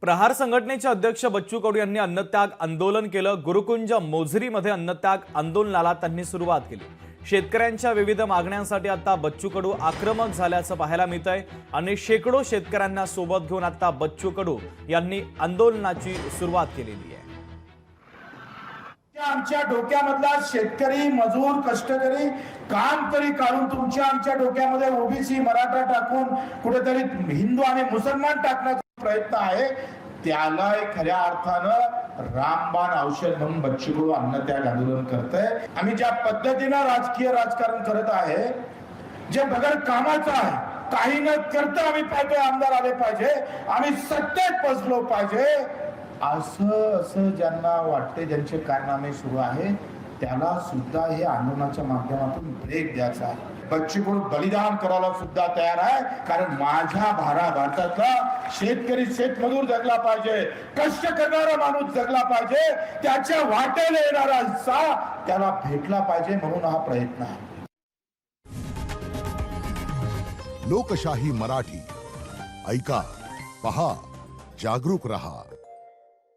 प्रहार संघटनेचे अध्यक्ष बच्चू कडू यांनी अन्नत्याग आंदोलन केलं। गुरुकुंज मोझरीमध्ये अन्नत्याग आंदोलनाला त्यांनी सुरुवात केली। शेतकऱ्यांच्या विविध मागण्यांसाठी आता बच्चू कडू आक्रमक झाल्याचं पाहायला मिळतंय आणि शेकडो शेतकऱ्यांना सोबत घेऊन आता बच्चू कडू यांनी आंदोलनाची सुरुवात केलेली आहे। आमच्या डोक्यामधला शेतकरी मजूर कष्टकरी काम तरी काढून तुमच्या आमच्या डोक्यामध्ये ओबीसी मराठा टाकून कुठेतरी हिंदू आणि मुसलमान टाकण्याचा प्रयत्न आहे, त्याला खऱ्या अर्थानं रामबाण औषध म्हणून बच्चू कडू अन्नत्याग आंदोलन करतंय। आम्ही ज्या पद्धतीनं राजकीय राजकारण करत आहे, जे बगैर कामाचं आहे, काही न करता आम्ही पाहिजे आमदार आले पाहिजे, आम्ही सत्तेत बसलो पाहिजे, असं ज्यांना वाटते, ज्यांचे कारनामे सुरू आहे, त्याला सुद्धा हे आंदोलनाच्या माध्यमातून ब्रेक द्यायचा आहे। बच्चू कडू बलिदान करायला सुद्धा तयार आहे, कारण माझ्या भारतातला शेतकरी शेतमजूर जगला पाहिजे, कष्ट करणारा माणूस जगला पाहिजे, त्याच्या वाटेला येणारा हिस्सा त्याला भेटला पाहिजे, म्हणून हा प्रयत्न आहे। लोकशाही मराठी ऐका, पहा, जागरूक रहा।